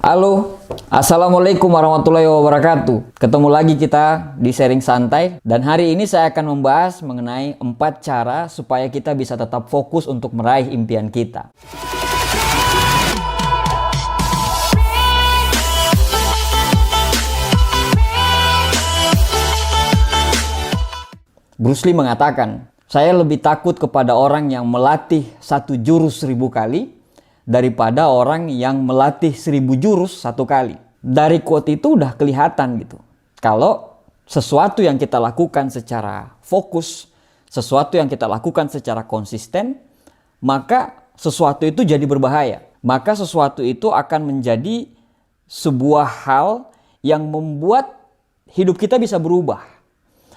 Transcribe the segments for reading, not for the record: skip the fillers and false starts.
Halo, Assalamualaikum warahmatullahi wabarakatuh. Ketemu lagi kita di sharing santai. Dan hari ini saya akan membahas mengenai 4 cara supaya kita bisa tetap fokus untuk meraih impian kita. Bruce Lee mengatakan, saya lebih takut kepada orang yang melatih 1 jurus 1000 kali daripada orang yang melatih 1000 jurus 1 kali. Dari quote itu udah kelihatan gitu. Kalau sesuatu yang kita lakukan secara fokus, sesuatu yang kita lakukan secara konsisten, maka sesuatu itu jadi berbahaya. Maka sesuatu itu akan menjadi sebuah hal yang membuat hidup kita bisa berubah.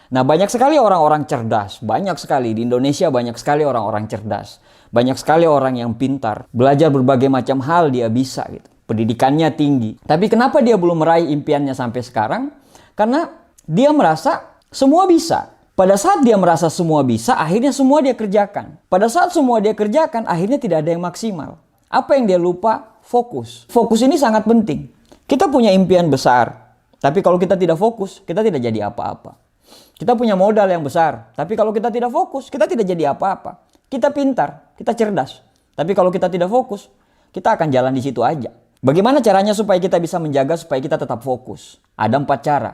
Nah, banyak sekali orang-orang cerdas, banyak sekali di Indonesia, banyak sekali orang-orang cerdas, banyak sekali orang yang pintar, belajar berbagai macam hal dia bisa gitu. Pendidikannya tinggi. Tapi kenapa dia belum meraih impiannya sampai sekarang? Karena dia merasa semua bisa. Pada saat dia merasa semua bisa, akhirnya semua dia kerjakan. Pada saat semua dia kerjakan, akhirnya tidak ada yang maksimal. Apa yang dia lupa? Fokus. Fokus ini sangat penting. Kita punya impian besar, tapi kalau kita tidak fokus, kita tidak jadi apa-apa. Kita punya modal yang besar, tapi kalau kita tidak fokus, kita tidak jadi apa-apa. Kita pintar, kita cerdas, tapi kalau kita tidak fokus, kita akan jalan di situ aja. Bagaimana caranya supaya kita bisa menjaga supaya kita tetap fokus? Ada 4 cara.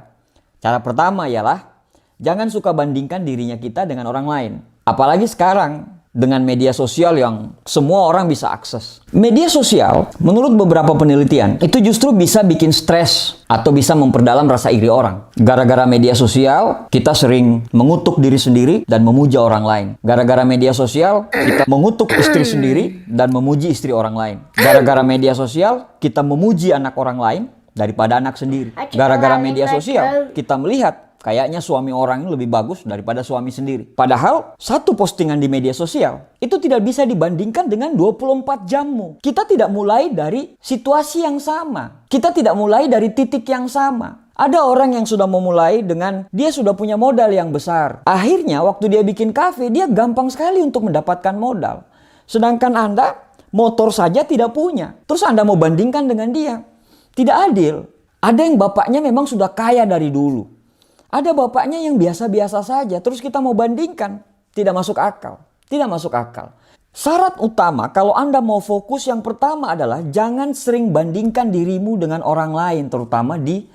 Cara pertama ialah jangan suka bandingkan dirinya kita dengan orang lain. Apalagi sekarang dengan media sosial yang semua orang bisa akses. Media sosial, menurut beberapa penelitian, itu justru bisa bikin stres atau bisa memperdalam rasa iri orang. Gara-gara media sosial, kita sering mengutuk diri sendiri dan memuja orang lain. Gara-gara media sosial, kita mengutuk istri sendiri dan memuji istri orang lain. Gara-gara media sosial, kita memuji anak orang lain daripada anak sendiri. Gara-gara media sosial, kita melihat kayaknya suami orang ini lebih bagus daripada suami sendiri. Padahal satu postingan di media sosial itu tidak bisa dibandingkan dengan 24 jammu. Kita tidak mulai dari situasi yang sama. Kita tidak mulai dari titik yang sama. Ada orang yang sudah memulai dengan dia sudah punya modal yang besar. Akhirnya waktu dia bikin kafe, dia gampang sekali untuk mendapatkan modal. Sedangkan Anda motor saja tidak punya. Terus Anda mau bandingkan dengan dia. Tidak adil. Ada yang bapaknya memang sudah kaya dari dulu. Ada bapaknya yang biasa-biasa saja, terus kita mau bandingkan. Tidak masuk akal. Tidak masuk akal. Syarat utama kalau Anda mau fokus yang pertama adalah jangan sering bandingkan dirimu dengan orang lain, terutama di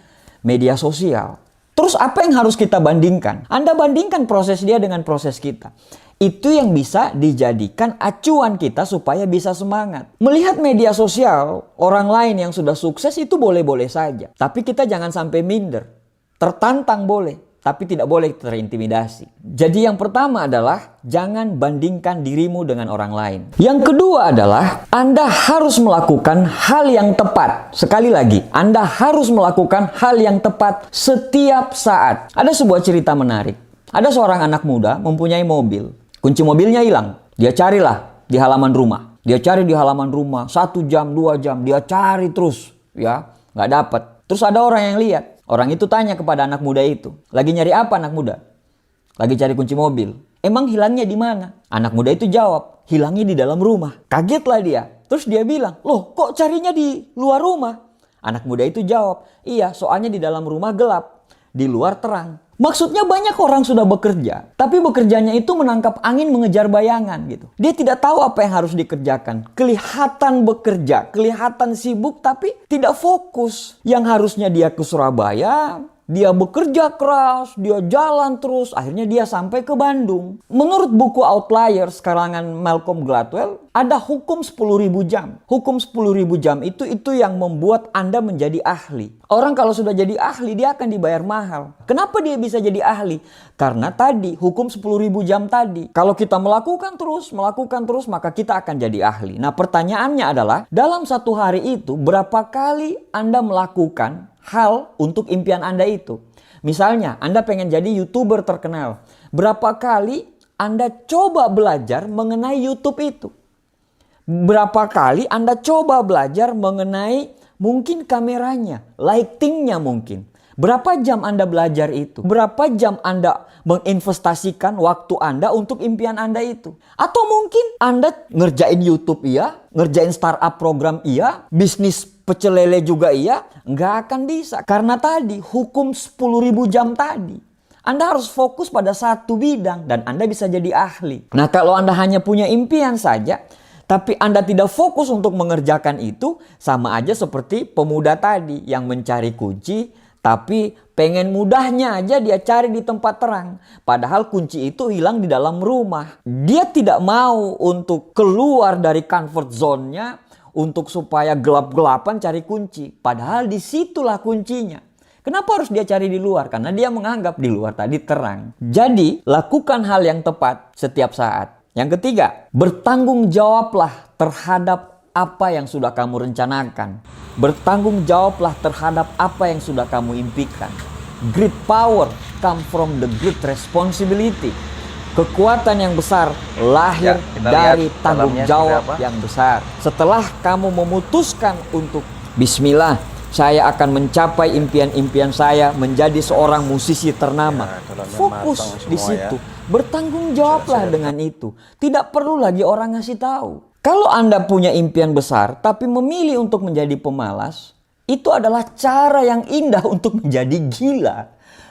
media sosial. Terus apa yang harus kita bandingkan? Anda bandingkan proses dia dengan proses kita. Itu yang bisa dijadikan acuan kita supaya bisa semangat. Melihat media sosial, orang lain yang sudah sukses itu boleh-boleh saja. Tapi kita jangan sampai minder. Tertantang boleh, tapi tidak boleh terintimidasi. Jadi yang pertama adalah jangan bandingkan dirimu dengan orang lain. Yang kedua adalah Anda harus melakukan hal yang tepat. Sekali lagi, Anda harus melakukan hal yang tepat setiap saat. Ada sebuah cerita menarik. Ada seorang anak muda mempunyai mobil. Kunci mobilnya hilang. Dia carilah di halaman rumah. Dia cari di halaman rumah 1 jam, 2 jam. Dia cari terus, ya, nggak dapat. Terus ada orang yang lihat. Orang itu tanya kepada anak muda itu, lagi nyari apa anak muda? Lagi cari kunci mobil. Emang hilangnya di mana? Anak muda itu jawab, hilangnya di dalam rumah. Kagetlah dia. Terus dia bilang, loh kok carinya di luar rumah? Anak muda itu jawab, iya soalnya di dalam rumah gelap, di luar terang. Maksudnya banyak orang sudah bekerja, tapi bekerjanya itu menangkap angin mengejar bayangan gitu. Dia tidak tahu apa yang harus dikerjakan. Kelihatan bekerja, kelihatan sibuk tapi tidak fokus. Yang harusnya dia ke Surabaya, dia bekerja keras, dia jalan terus, akhirnya dia sampai ke Bandung. Menurut buku Outliers karangan Malcolm Gladwell, ada hukum 10.000 jam. Hukum 10.000 jam itu yang membuat Anda menjadi ahli. Orang kalau sudah jadi ahli, dia akan dibayar mahal. Kenapa dia bisa jadi ahli? Karena tadi, hukum 10.000 jam tadi. Kalau kita melakukan terus, maka kita akan jadi ahli. Nah pertanyaannya adalah, dalam 1 hari itu, berapa kali Anda melakukan hal untuk impian Anda itu? Misalnya, Anda pengen jadi YouTuber terkenal. Berapa kali Anda coba belajar mengenai YouTube itu? Berapa kali Anda coba belajar mengenai mungkin kameranya, lightingnya mungkin. Berapa jam Anda belajar itu? Berapa jam Anda menginvestasikan waktu Anda untuk impian Anda itu? Atau mungkin Anda ngerjain YouTube iya, ngerjain startup program iya, bisnis pecel lele juga iya, nggak akan bisa. Karena tadi hukum 10.000 jam tadi. Anda harus fokus pada satu bidang dan Anda bisa jadi ahli. Nah, kalau Anda hanya punya impian saja, tapi Anda tidak fokus untuk mengerjakan itu, sama aja seperti pemuda tadi yang mencari kunci, tapi pengen mudahnya aja dia cari di tempat terang. Padahal kunci itu hilang di dalam rumah. Dia tidak mau untuk keluar dari comfort zone-nya untuk supaya gelap-gelapan cari kunci. Padahal disitulah kuncinya. Kenapa harus dia cari di luar? Karena dia menganggap di luar tadi terang. Jadi, lakukan hal yang tepat setiap saat. Yang ketiga, bertanggung jawablah terhadap apa yang sudah kamu rencanakan. Bertanggung jawablah terhadap apa yang sudah kamu impikan. Great power come from the great responsibility. Kekuatan yang besar lahir dari tanggung jawab yang besar. Setelah kamu memutuskan untuk bismillah, saya akan mencapai impian-impian saya menjadi seorang musisi ternama. Fokus di situ. Bertanggung jawablah dengan itu. Tidak perlu lagi orang ngasih tahu. Kalau Anda punya impian besar tapi memilih untuk menjadi pemalas, itu adalah cara yang indah untuk menjadi gila.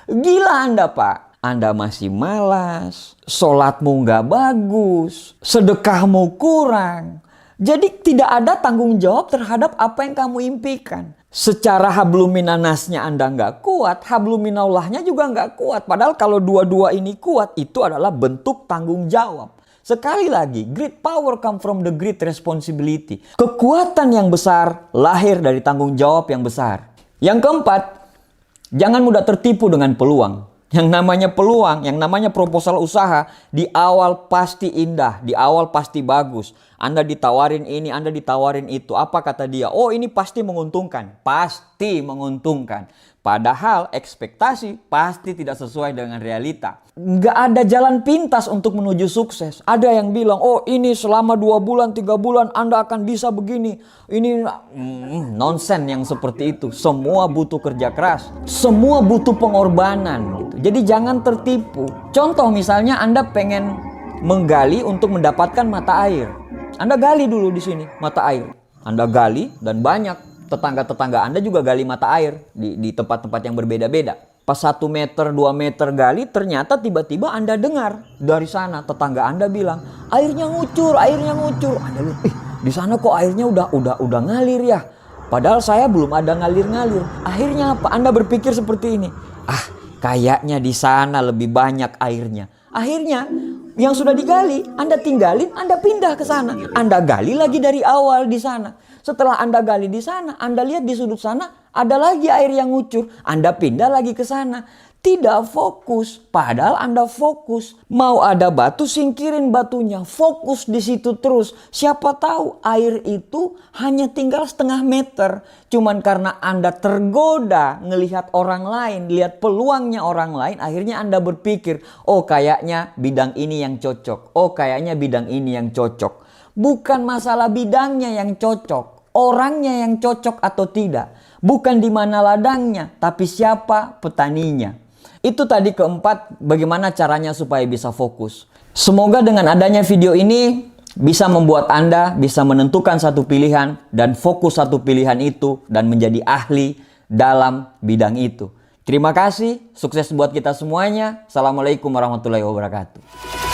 Gila Anda, Pak. Anda masih malas, sholatmu nggak bagus, sedekahmu kurang. Jadi tidak ada tanggung jawab terhadap apa yang kamu impikan. Secara habluminanasnya Anda nggak kuat, habluminaulahnya juga nggak kuat. Padahal kalau dua-dua ini kuat, itu adalah bentuk tanggung jawab. Sekali lagi, great power come from the great responsibility. Kekuatan yang besar lahir dari tanggung jawab yang besar. Yang keempat, jangan mudah tertipu dengan peluang. Yang namanya peluang, yang namanya proposal usaha, di awal pasti indah, di awal pasti bagus. Anda ditawarin ini, Anda ditawarin itu. Apa kata dia? Oh, ini pasti menguntungkan. Pasti menguntungkan. Padahal ekspektasi pasti tidak sesuai dengan realita. Nggak ada jalan pintas untuk menuju sukses. Ada yang bilang, oh ini selama 2 bulan, 3 bulan Anda akan bisa begini. Ini nonsen yang seperti itu. Semua butuh kerja keras. Semua butuh pengorbanan. Gitu. Jadi jangan tertipu. Contoh misalnya Anda pengen menggali untuk mendapatkan mata air. Anda gali dulu di sini mata air. Anda gali dan banyak. Tetangga-tetangga Anda juga gali mata air di tempat-tempat yang berbeda-beda. Pas 1 meter, 2 meter gali, ternyata tiba-tiba Anda dengar dari sana tetangga Anda bilang, airnya ngucur, airnya ngucur. Anda lihat, di sana kok airnya udah ngalir ya. Padahal saya belum ada ngalir-ngalir. Akhirnya apa? Anda berpikir seperti ini. Kayaknya di sana lebih banyak airnya. Akhirnya yang sudah digali, Anda tinggalin, Anda pindah ke sana. Anda gali lagi dari awal di sana. Setelah Anda gali di sana, Anda lihat di sudut sana ada lagi air yang ngucur. Anda pindah lagi ke sana. Tidak fokus. Padahal Anda fokus. Mau ada batu, singkirin batunya. Fokus di situ terus. Siapa tahu air itu hanya tinggal 0,5 meter. Cuman karena Anda tergoda ngelihat orang lain, lihat peluangnya orang lain, akhirnya Anda berpikir, oh kayaknya bidang ini yang cocok. Oh kayaknya bidang ini yang cocok. Bukan masalah bidangnya yang cocok. Orangnya yang cocok atau tidak. Bukan di mana ladangnya, tapi siapa petaninya. Itu tadi keempat, bagaimana caranya supaya bisa fokus. Semoga dengan adanya video ini bisa membuat Anda bisa menentukan satu pilihan dan fokus satu pilihan itu dan menjadi ahli dalam bidang itu. Terima kasih, sukses buat kita semuanya. Assalamualaikum warahmatullahi wabarakatuh.